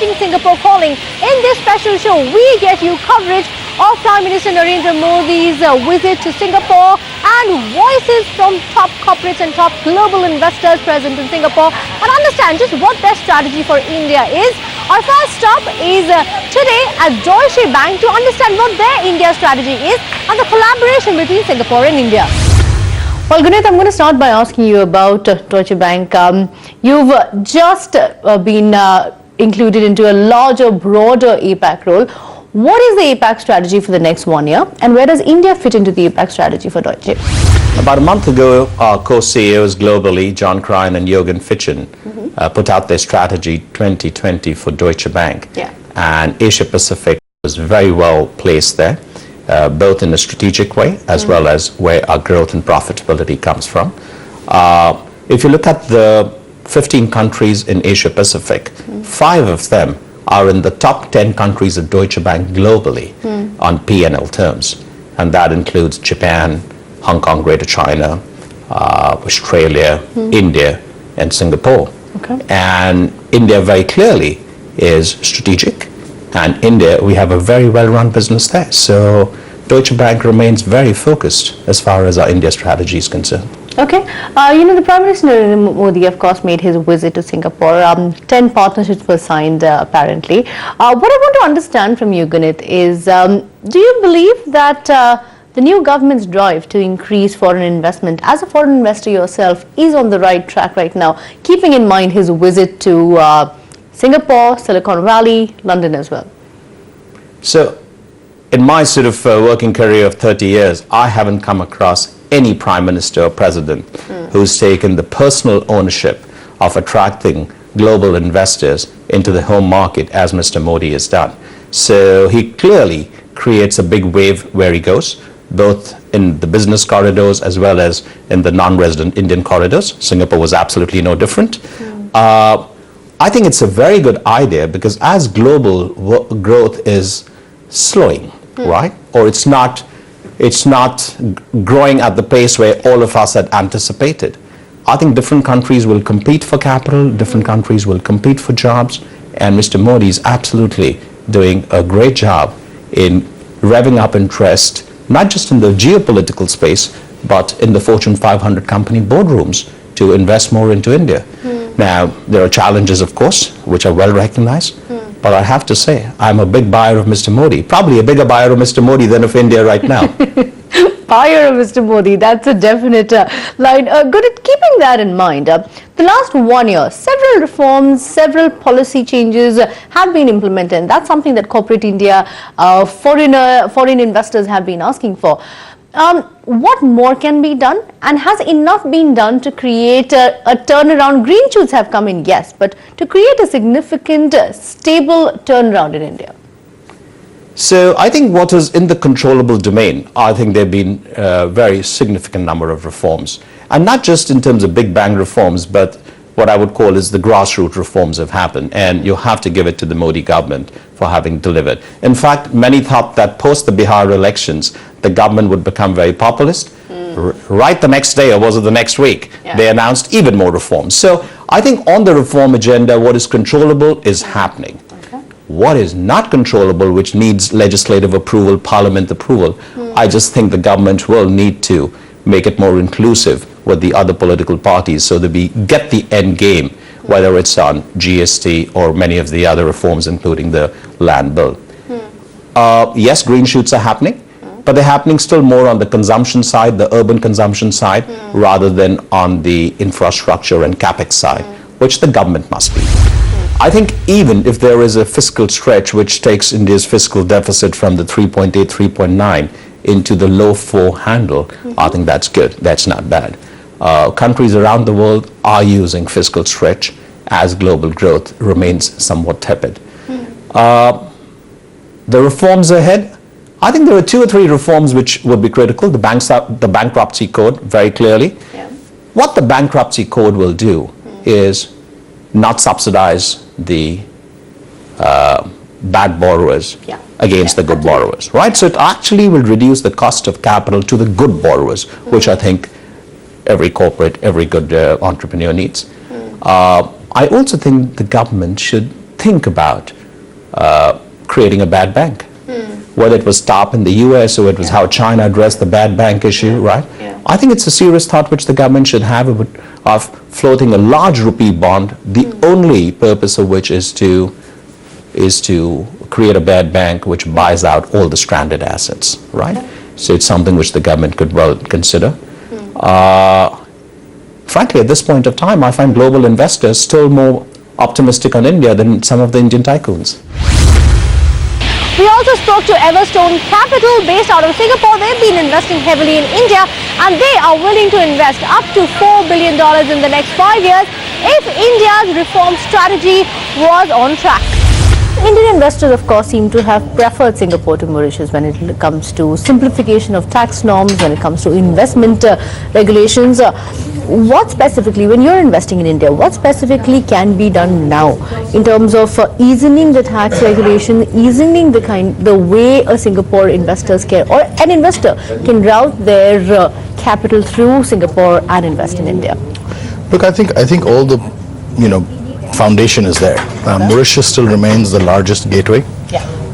Meeting Singapore calling. In this special show, we get you coverage of Prime Minister Narendra Modi's visit to Singapore and voices from top corporates and top global investors present in Singapore, and understand just what their strategy for India is. Our first stop is today at Deutsche Bank to understand what their India strategy is and the collaboration between Singapore and India. Well, Gunit, I'm going to start by asking you about Deutsche Bank. You've just been included into a larger, broader APAC role. What is the APAC strategy for the next 1 year, and where does India fit into the APAC strategy for Deutsche? About a month ago, our co-CEOs globally, John Crine and Jürgen Fitchen, put out their strategy 2020 for Deutsche Bank. And Asia Pacific was very well placed there, both in a strategic way as well as where our growth and profitability comes from. If you look at the 15 countries in Asia Pacific, 5 of them are in the top 10 countries of Deutsche Bank globally on P&L terms. And that includes Japan, Hong Kong, Greater China, Australia, India, and Singapore. And India very clearly is strategic. And India, we have a very well-run business there. So Deutsche Bank remains very focused as far as our India strategy is concerned. The Prime Minister Narendra Modi, of course, made his visit to Singapore. 10 partnerships were signed, apparently. What I want to understand from you, Gunit, is do you believe that the new government's drive to increase foreign investment, as a foreign investor yourself, is on the right track right now, keeping in mind his visit to Singapore, Silicon Valley, London as well? So, in my sort of working career of 30 years, I haven't come across any prime minister or president who's taken the personal ownership of attracting global investors into the home market as Mr. Modi has done. So he clearly creates a big wave where he goes, both in the business corridors as well as in the non-resident Indian corridors. Singapore was absolutely no different. I think it's a very good idea because as global growth is slowing, right? Or it's not growing at the pace where all of us had anticipated. I think different countries will compete for capital, different countries will compete for jobs, and Mr. Modi is absolutely doing a great job in revving up interest, not just in the geopolitical space, but in the Fortune 500 company boardrooms to invest more into India. Now, there are challenges, of course, which are well recognized, but I have to say, I'm a big buyer of Mr. Modi, probably a bigger buyer of Mr. Modi than of India right now. Buyer of Mr. Modi, that's a definite line. Good at keeping that in mind. The last 1 year, several reforms, several policy changes have been implemented, and that's something that corporate India, foreign investors have been asking for. What more can be done, and has enough been done to create a turnaround? Green shoots have come in, yes, but to create a significant, stable turnaround in India? So I think what is in the controllable domain, I think there have been a very significant number of reforms. And not just in terms of big bang reforms, but what I would call is the grassroots reforms have happened. And you have to give it to the Modi government for having delivered. In fact, many thought that post the Bihar elections, the government would become very populist. Right the next day, or was it the next week, they announced even more reforms. So I think on the reform agenda, what is controllable is happening. What is not controllable, which needs legislative approval, parliament approval, I just think the government will need to make it more inclusive with the other political parties so that we get the end game, whether it's on GST or many of the other reforms, including the land bill. Yes, green shoots are happening, but they're happening still more on the consumption side, the urban consumption side, rather than on the infrastructure and capex side, which the government must be. I think even if there is a fiscal stretch which takes India's fiscal deficit from the 3.8, 3.9 into the low 4 handle, I think that's good. That's not bad. Countries around the world are using fiscal stretch as global growth remains somewhat tepid. The reforms ahead, I think there are 2 or 3 reforms which would be critical. The bankruptcy code, very clearly. What the bankruptcy code will do is not subsidize the bad borrowers against the good borrowers, right? So it actually will reduce the cost of capital to the good borrowers, which I think every corporate, every good entrepreneur needs. I also think the government should think about creating a bad bank. Whether it was TARP in the US or it was how China addressed the bad bank issue, right? I think it's a serious thought which the government should have of floating a large rupee bond, the only purpose of which is to create a bad bank which buys out all the stranded assets, right? So it's something which the government could well consider. Frankly, at this point of time, I find global investors still more optimistic on India than some of the Indian tycoons. We also spoke to Everstone Capital based out of Singapore. They've been investing heavily in India and they are willing to invest up to $4 billion in the next 5 years if India's reform strategy was on track. Indian investors, of course, seem to have preferred Singapore to Mauritius when it comes to simplification of tax norms, when it comes to investment regulations. What specifically, when you're investing in India, what specifically can be done now in terms of easing the tax regulation, easing the way a Singapore investors can, or an investor can route their capital through Singapore and invest in India? Look, I think all the, foundation is there. Mauritius still remains the largest gateway.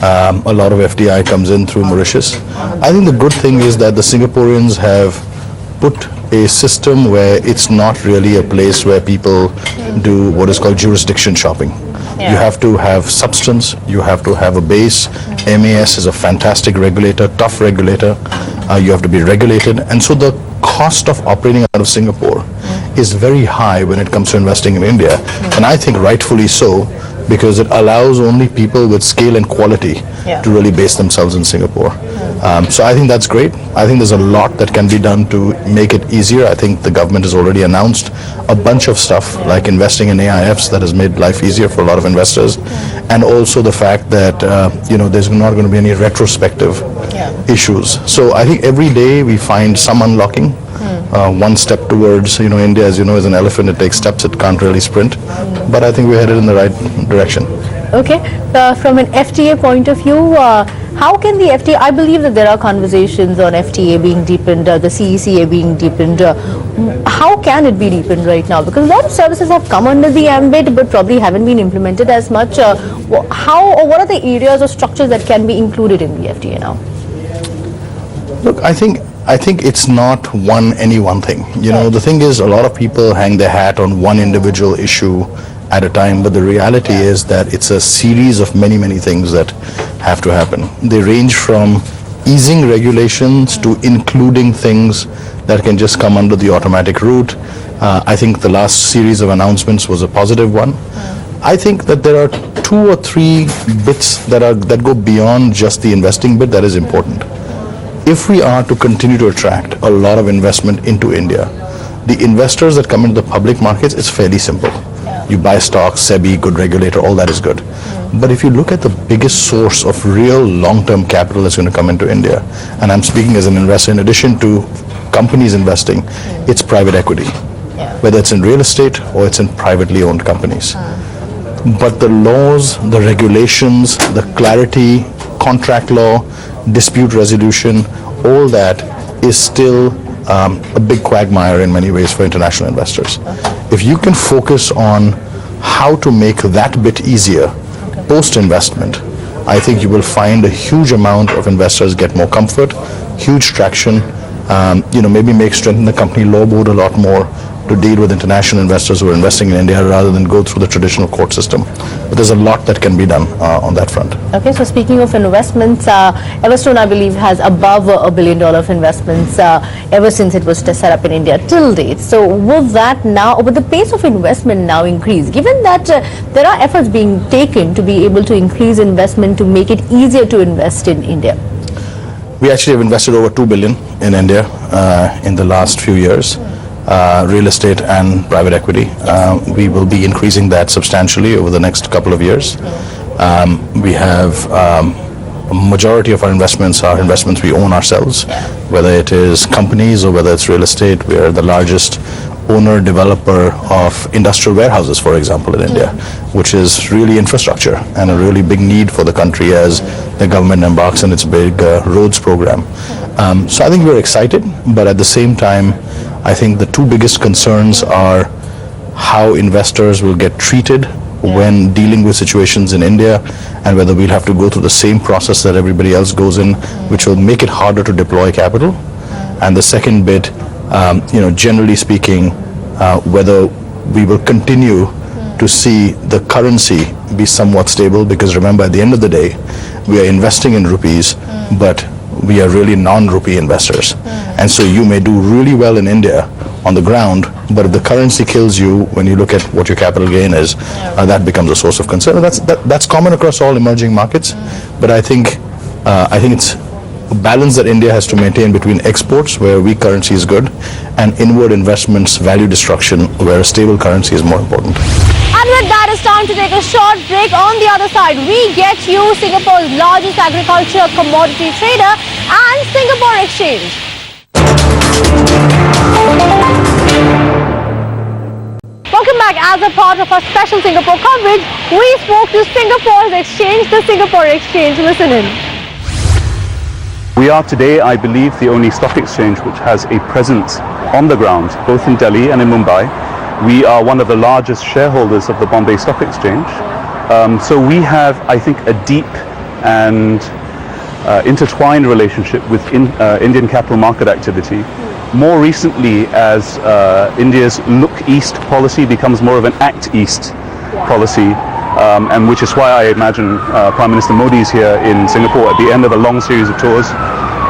A lot of FDI comes in through Mauritius. I think the good thing is that the Singaporeans have put a system where it's not really a place where people do what is called jurisdiction shopping. You have to have substance, you have to have a base. MAS is a fantastic regulator, tough regulator. You have to be regulated, and so the cost of operating out of Singapore is very high when it comes to investing in India, and I think rightfully so, because it allows only people with scale and quality to really base themselves in Singapore. So I think that's great. I think there's a lot that can be done to make it easier. I think the government has already announced a bunch of stuff like investing in AIFs that has made life easier for a lot of investors, and also the fact that there's not going to be any retrospective issues. So I think every day we find some unlocking. One step towards, India, as you know, is an elephant. It takes steps, it can't really sprint. But I think we're headed in the right direction. Okay. From an FTA point of view, how can the FTA, I believe that there are conversations on FTA being deepened, the CECA being deepened. How can it be deepened right now? Because a lot of services have come under the ambit but probably haven't been implemented as much. How or what are the areas or structures that can be included in the FTA now? Look, I think it's not any one thing. The thing is, a lot of people hang their hat on one individual issue at a time, but the reality is that it's a series of many, many things that have to happen. They range from easing regulations to including things that can just come under the automatic route. I think the last series of announcements was a positive one. I think that there are 2 or 3 bits that go beyond just the investing bit that is important. If we are to continue to attract a lot of investment into India, the investors that come into the public markets, it's fairly simple. You buy stocks, SEBI, good regulator, all that is good. But if you look at the biggest source of real long-term capital that's going to come into India, and I'm speaking as an investor, in addition to companies investing, it's private equity, whether it's in real estate or it's in privately owned companies. But the laws, the regulations, the clarity, contract law, dispute resolution, all that is still a big quagmire in many ways for international investors. If you can focus on how to make that bit easier post-investment, I think you will find a huge amount of investors get more comfort, huge traction, maybe strengthen the company law board a lot more to deal with international investors who are investing in India rather than go through the traditional court system. But there's a lot that can be done on that front. Okay, so speaking of investments, Everstone, I believe, has above $1 billion of investments ever since it was set up in India till date. So will the pace of investment now increase, given that there are efforts being taken to be able to increase investment to make it easier to invest in India? We actually have invested over $2 billion in India in the last few years. Real estate and private equity. We will be increasing that substantially over the next couple of years. We have a majority of our investments are investments we own ourselves, whether it is companies or whether it's real estate. We are the largest owner developer of industrial warehouses, for example, in India, which is really infrastructure and a really big need for the country as the government embarks on its big roads program. So I think we're excited, but at the same time, I think the 2 biggest concerns are how investors will get treated when dealing with situations in India, and whether we'll have to go through the same process that everybody else goes in, which will make it harder to deploy capital. And the second bit, generally speaking, whether we will continue to see the currency be somewhat stable, because remember, at the end of the day, we are investing in rupees, but we are really non-rupee investors. And so you may do really well in India on the ground, but if the currency kills you when you look at what your capital gain is, that becomes a source of concern. And that's common across all emerging markets, but I think it's a balance that India has to maintain between exports, where weak currency is good, and inward investments, value destruction, where a stable currency is more important. And with that, it's time to take a short break. On the other side, we get you Singapore's largest agriculture commodity trader and Singapore Exchange. Welcome back. As a part of our special Singapore coverage, we spoke to Singapore's exchange, the Singapore Exchange. Listen in. We are today, I believe, the only stock exchange which has a presence on the ground, both in Delhi and in Mumbai. We are one of the largest shareholders of the Bombay Stock Exchange. So we have, I think, a deep and intertwined relationship with Indian capital market activity. More recently, as India's Look East policy becomes more of an Act East policy, and which is why I imagine Prime Minister Modi is here in Singapore at the end of a long series of tours.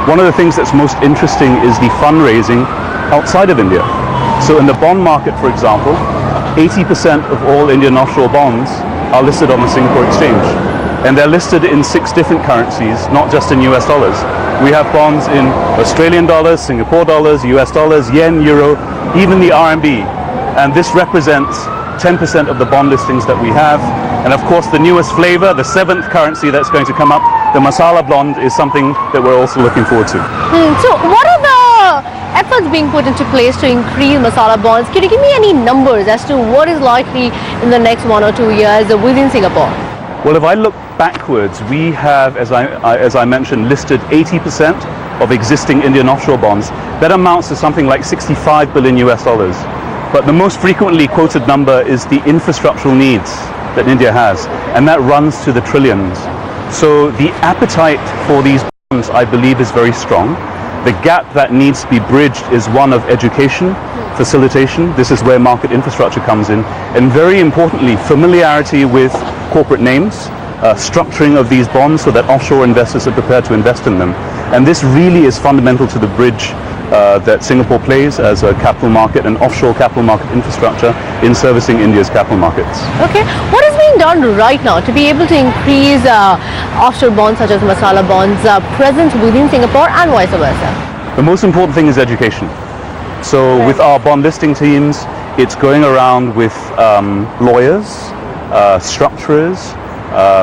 One of the things that's most interesting is the fundraising outside of India. So in the bond market, for example, 80% of all Indian offshore bonds are listed on the Singapore Exchange. And they're listed in 6 different currencies, not just in US dollars. We have bonds in Australian dollars, Singapore dollars, US dollars, yen, euro, even the RMB. And this represents 10% of the bond listings that we have. And of course, the newest flavor, the 7th currency that's going to come up, the masala blonde, is something that we're also looking forward to. So what are the efforts being put into place to increase masala bonds? Can you give me any numbers as to what is likely in the next 1 or 2 years within Singapore? Well, if I look backwards, we have, as I mentioned, listed 80% of existing Indian offshore bonds. That amounts to something like 65 billion US dollars. But the most frequently quoted number is the infrastructural needs that India has, and that runs to the trillions. So the appetite for these bonds, I believe, is very strong. The gap that needs to be bridged is one of education, facilitation. This is where market infrastructure comes in. And very importantly, familiarity with corporate names, structuring of these bonds so that offshore investors are prepared to invest in them. And this really is fundamental to the bridge that Singapore plays as a capital market and offshore capital market infrastructure in servicing India's capital markets. Okay, what is being done right now to be able to increase offshore bonds such as masala bonds presence within Singapore and vice versa? The most important thing is education. So with our bond listing teams, it's going around with lawyers, structurers,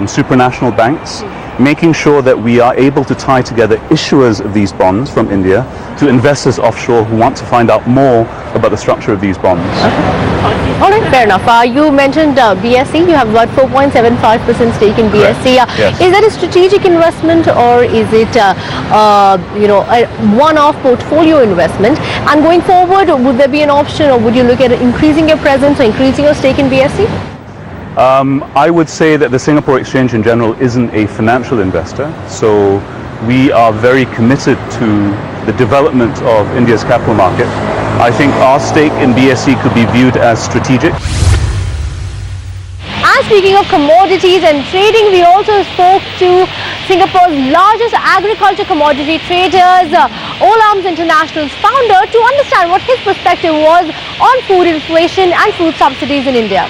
supranational banks, making sure that we are able to tie together issuers of these bonds from India to investors offshore who want to find out more about the structure of these bonds. All right, fair enough. You mentioned BSE. You have about 4.75% stake in BSE. Yes. Is that a strategic investment, or is it a one-off portfolio investment? And going forward, would there be an option, or would you look at increasing your presence or increasing your stake in BSE? I would say that the Singapore Exchange in general isn't a financial investor, so we are very committed to the development of India's capital market. I think our stake in BSE could be viewed as strategic. And speaking of commodities and trading, we also spoke to Singapore's largest agriculture commodity traders, Olam's International's founder, to understand what his perspective was on food inflation and food subsidies in India.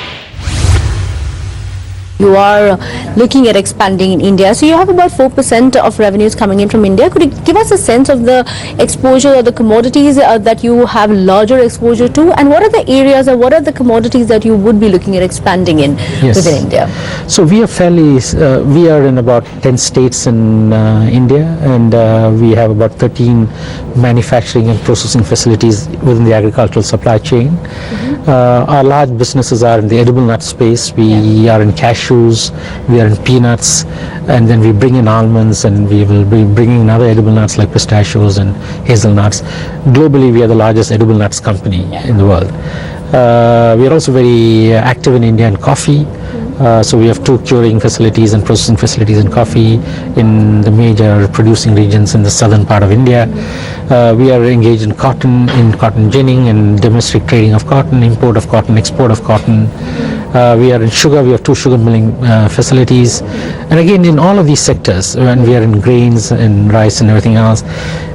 You are looking at expanding in India, so you have about 4% of revenues coming in from India. Could you give us a sense of the exposure or the commodities that you have larger exposure to, and what are the areas or what are the commodities that you would be looking at expanding in within India? So we are we are in about 10 states in India, and we have about 13 manufacturing and processing facilities within the agricultural supply chain. Our large businesses are in the edible nut space. We are in cashews, we are in peanuts, and then we bring in almonds, and we will be bringing in other edible nuts like pistachios and hazelnuts. Globally, we are the largest edible nuts company in the world. We are also very active in India in coffee. So we have 2 curing facilities and processing facilities in coffee in the major producing regions in the southern part of India. We are engaged in cotton ginning and domestic trading of cotton, import of cotton, export of cotton. We are in sugar, we have 2 sugar milling facilities. And again, in all of these sectors, when we are in grains and rice and everything else,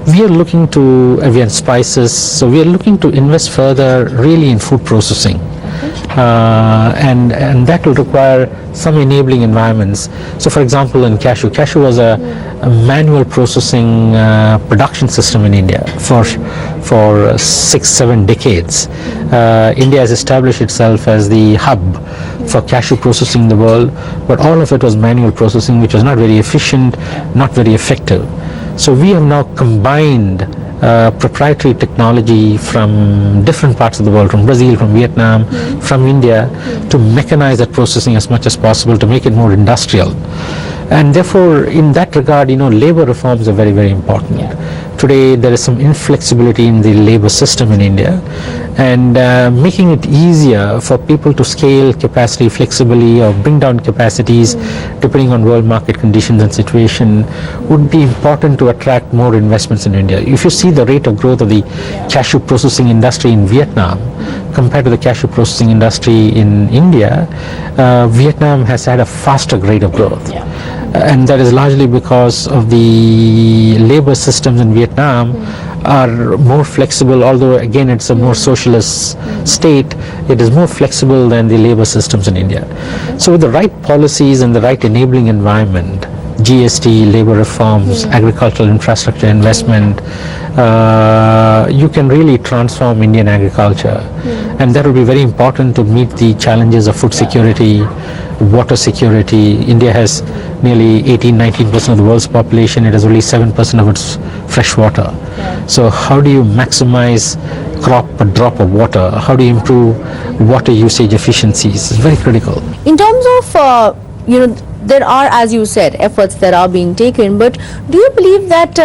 we are looking to, we are in spices, so we are looking to invest further really in food processing. And that will require some enabling environments. So for example, in cashew was a manual processing production system in India for 6-7 decades. India has established itself as the hub for cashew processing in the world, but all of it was manual processing, which was not very efficient, not very effective. So we have now combined proprietary technology from different parts of the world, from Brazil, from Vietnam, from India, to mechanize that processing as much as possible to make it more industrial. And therefore, in that regard, labor reforms are very, very important. Today, there is some inflexibility in the labor system in India, and making it easier for people to scale capacity flexibly or bring down capacities depending on world market conditions and situation would be important to attract more investments in India. If you see the rate of growth of the cashew processing industry in Vietnam compared to the cashew processing industry in India, Vietnam has had a faster rate of growth. And that is largely because of the labor systems in Vietnam are more flexible, although again it's a more socialist state, it is more flexible than the labor systems in India. So with the right policies and the right enabling environment, GST, labor reforms, agricultural infrastructure investment, you can really transform Indian agriculture. And that will be very important to meet the challenges of food security, water security. India has nearly 18-19% of the world's population. It has only 7% of its fresh water. So how do you maximize crop per drop of water? How do you improve water usage efficiencies? It's very critical. In terms of, there are, as you said, efforts that are being taken, but do you believe that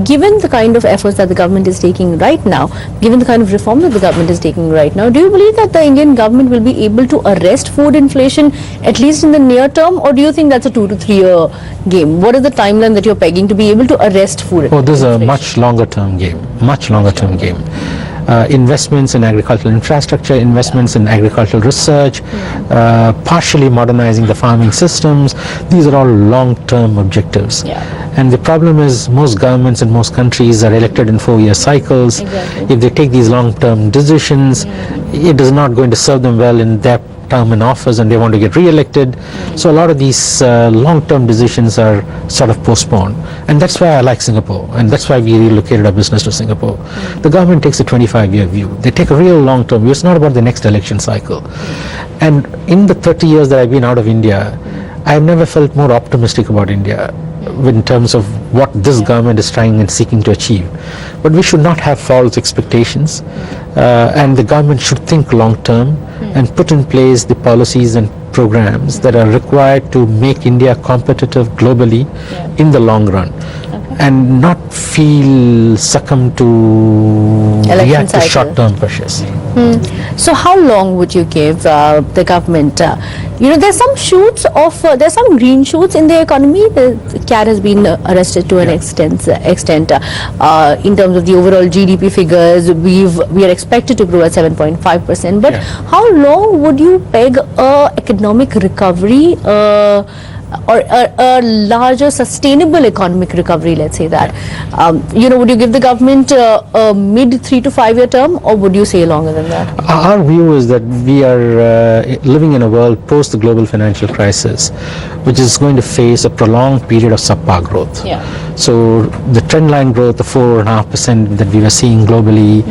given the kind of efforts that the government is taking right now, given the kind of reforms that the government is taking right now, do you believe that the Indian government will be able to arrest food inflation, at least in the near term, or do you think that's a 2 to 3 year game? What is the timeline that you're pegging to be able to arrest food inflation? Oh, this is a much longer term game, investments in agricultural infrastructure, investments in agricultural research, partially modernizing the farming systems. These are all long-term objectives. And the problem is most governments in most countries are elected in 4-year cycles. If they take these long-term decisions, it is not going to serve them well in their term in office and they want to get re-elected. So a lot of these long-term decisions are sort of postponed. And that's why I like Singapore, and that's why we relocated our business to Singapore. The government takes a 25-year view. They take a real long-term view. It's not about the next election cycle. And in the 30 years that I've been out of India, I've never felt more optimistic about India in terms of what this government is trying and seeking to achieve. But we should not have false expectations, and the government should think long-term and put in place the policies and programs that are required to make India competitive globally in the long run, and not feel succumb to react to short-term pressures. So how long would you give the government? There's some shoots of, there's some green shoots in the economy. The cat has been arrested to an extent. In terms of the overall GDP figures, we are expected to grow at 7.5%. But how long would you peg economic recovery? Or a larger sustainable economic recovery, let's say that. Would you give the government a mid 3 to 5 year term, or would you say longer than that? Our view is that we are living in a world post the global financial crisis, which is going to face a prolonged period of subpar growth. So the trendline growth of 4.5% that we were seeing globally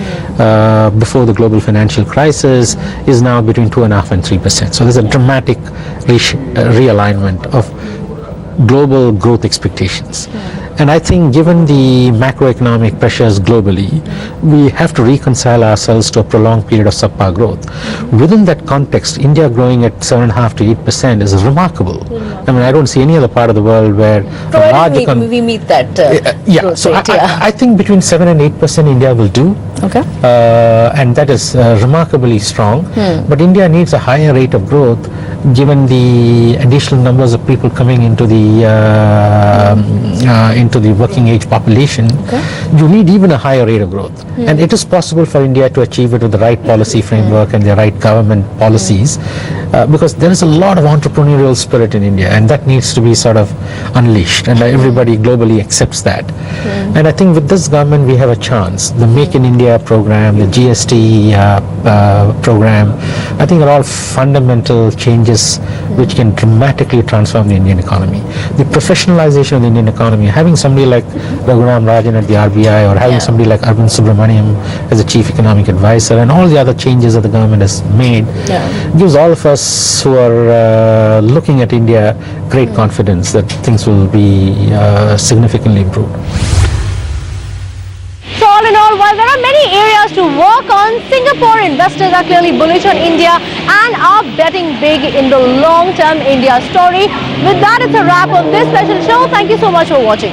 before the global financial crisis is now between 2.5% and 3%. So there's a dramatic realignment of global growth expectations. And I think given the macroeconomic pressures globally, we have to reconcile ourselves to a prolonged period of subpar growth. Within that context, India growing at 7.5 to 8% is remarkable. I mean, I don't see any other part of the world where a large economy... we meet that so I think between 7 and 8% India will do. And that is remarkably strong. But India needs a higher rate of growth given the additional numbers of people coming into the working age population, you need even a higher rate of growth. And it is possible for India to achieve it with the right policy framework and the right government policies, because there is a lot of entrepreneurial spirit in India, and that needs to be sort of unleashed, and everybody globally accepts that. And I think with this government we have a chance. The Make in India program, the GST program, I think are all fundamental changes which can dramatically transform the Indian economy. The professionalization of the Indian economy, having somebody like Raghuram Rajan at the RBI, or having somebody like Arvind Subramaniam as the chief economic advisor, and all the other changes that the government has made, gives all of us who are looking at India great confidence that things will be significantly improved. So all in all, while there are many areas to work on, Singapore investors are clearly bullish on India and are betting big in the long-term India story. With that, it's a wrap on this special show. Thank you so much for watching.